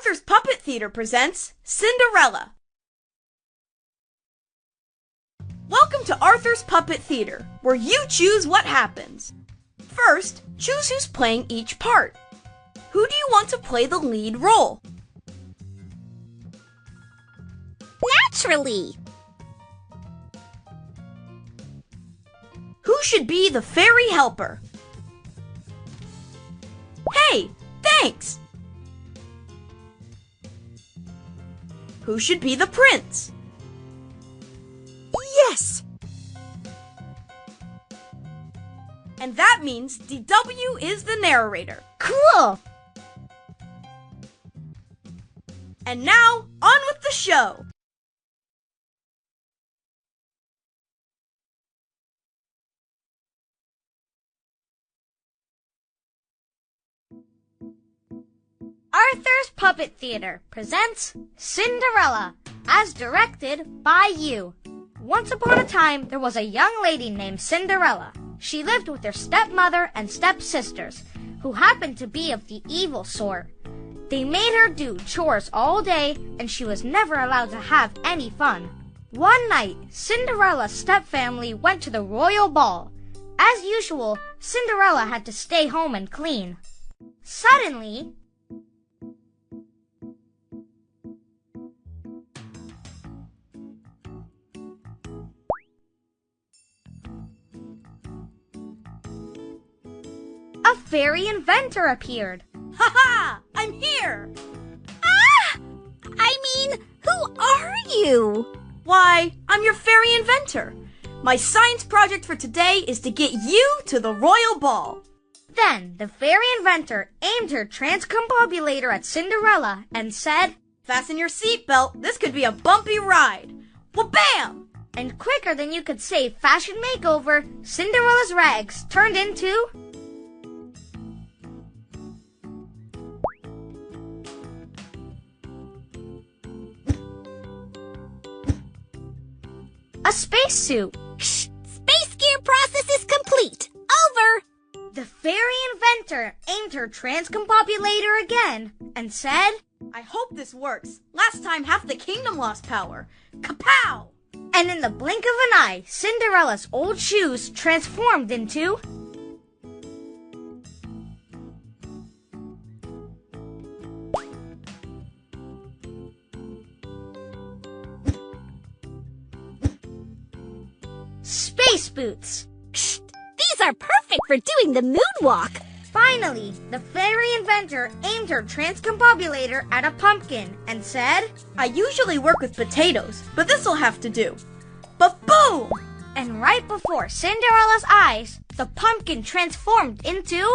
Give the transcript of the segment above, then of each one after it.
Arthur's Puppet Theater presents Cinderella. Welcome to Arthur's Puppet Theater, where you choose what happens. First, choose who's playing each part. Who do you want to play the lead role? Naturally! Who should be the fairy helper? Hey, thanks! Who should be the prince? Yes! And that means DW is the narrator. Cool! And now, on with the show! Arthur's Puppet Theater presents Cinderella, as directed by you. Once upon a time, there was a young lady named Cinderella. She lived with her stepmother and stepsisters, who happened to be of the evil sort. They made her do chores all day, and she was never allowed to have any fun. One night, Cinderella's stepfamily went to the royal ball. As usual, Cinderella had to stay home and clean. Suddenly, a fairy inventor appeared. Ha-ha! I'm here! Ah! I mean, who are you? Why, I'm your fairy inventor. My science project for today is to get you to the royal ball. Then the fairy inventor aimed her transcombobulator at Cinderella and said, Fasten your seatbelt. This could be a bumpy ride. Wha-bam! And quicker than you could say fashion makeover, Cinderella's rags turned into a spacesuit. Shh! Space gear process is complete. Over. The fairy inventor aimed her transcombobulator again and said, I hope this works. Last time half the kingdom lost power. Kapow! And in the blink of an eye, Cinderella's old shoes transformed into space boots. Shh! These are perfect for doing the moonwalk. Finally, the fairy inventor aimed her transcombobulator at a pumpkin and said, I usually work with potatoes, but this'll have to do. Ba-boom! And right before Cinderella's eyes, the pumpkin transformed into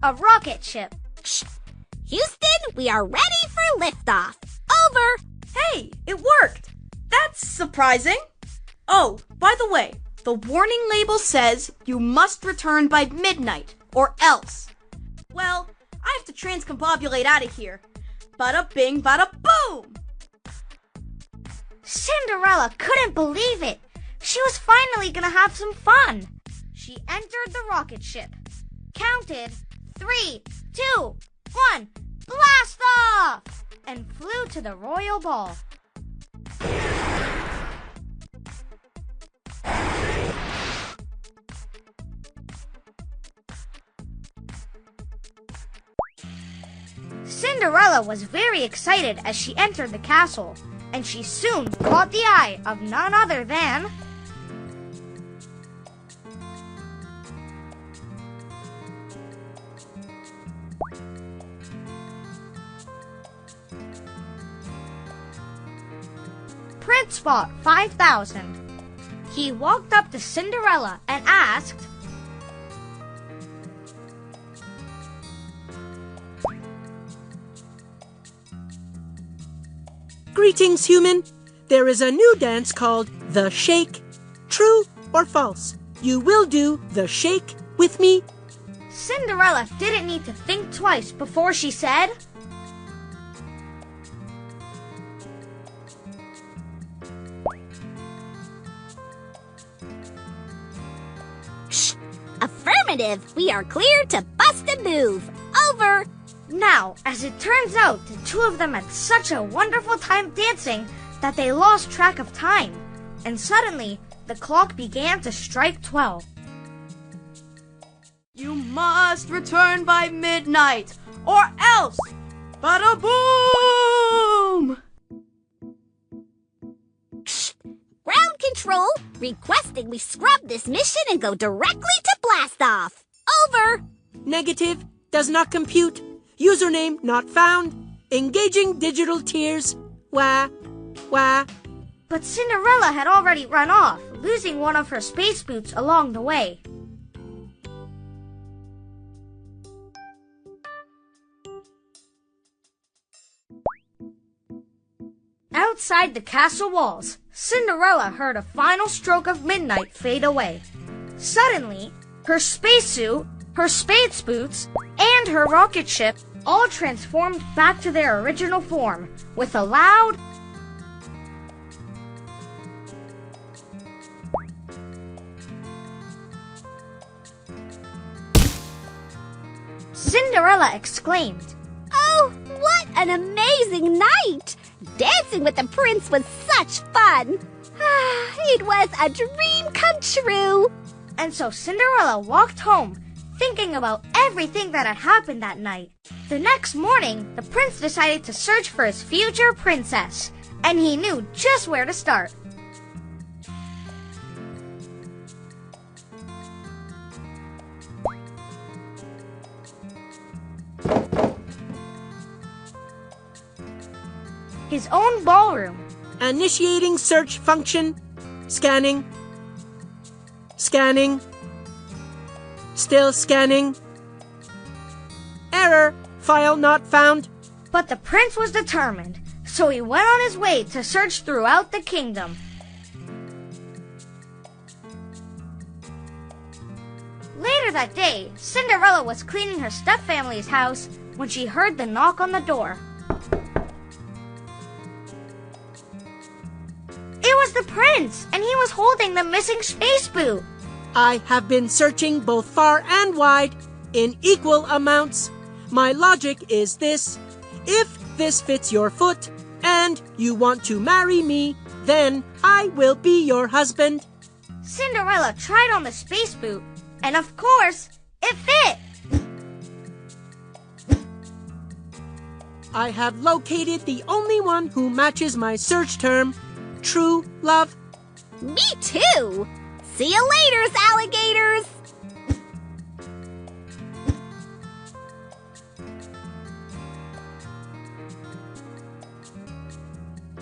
a rocket ship. Shh! Houston, we are ready for liftoff. Over. Hey, it worked! That's surprising. Oh, by the way, the warning label says you must return by midnight, or else. Well, I have to transcombobulate out of here. Bada bing, bada boom! Cinderella couldn't believe it. She was finally gonna have some fun. She entered the rocket ship, counted 3, 2, 1, blast off! And flew to the royal ball. Cinderella was very excited as she entered the castle, and she soon caught the eye of none other than Prince Spot 5000. He walked up to Cinderella and asked, Greetings, human. There is a new dance called the Shake. True or false? You will do the shake with me? Cinderella didn't need to think twice before she said, Shh! Affirmative! We are clear to bust a move. Over! Now, as it turns out, the two of them had such a wonderful time dancing that they lost track of time, and suddenly the clock began to strike 12. You must return by midnight, or else! Bada boom! Shh! Ground control, requesting we scrub this mission and go directly to blast off. Over! Negative. Does not compute. Username not found. Engaging digital tears. Wah. Wah. But Cinderella had already run off, losing one of her space boots along the way. Outside the castle walls, Cinderella heard a final stroke of midnight fade away. Suddenly, her spacesuit, her space boots, and her rocket ship all transformed back to their original form, with a loud Cinderella exclaimed, Oh, what an amazing night! Dancing with the prince was such fun! It was a dream come true! And so Cinderella walked home, thinking about everything that had happened that night. The next morning, the prince decided to search for his future princess, and he knew just where to start. His own ballroom. Initiating search function. Scanning. Scanning. Still scanning. Error. File not found. But the prince was determined, so he went on his way to search throughout the kingdom. Later that day, Cinderella was cleaning her stepfamily's house when she heard the knock on the door. It was the prince, and he was holding the missing space boot. I have been searching both far and wide in equal amounts. My logic is this. If this fits your foot and you want to marry me, then I will be your husband. Cinderella tried on the space boot, and of course, it fit. I have located the only one who matches my search term, true love. Me too! See you later, alligators!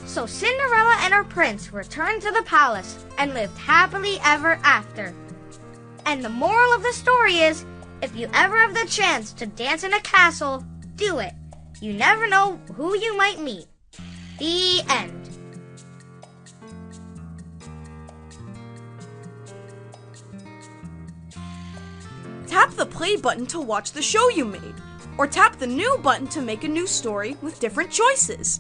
So Cinderella and her prince returned to the palace and lived happily ever after. And the moral of the story is, if you ever have the chance to dance in a castle, do it. You never know who you might meet. The end. Tap the play button to watch the show you made, or tap the new button to make a new story with different choices.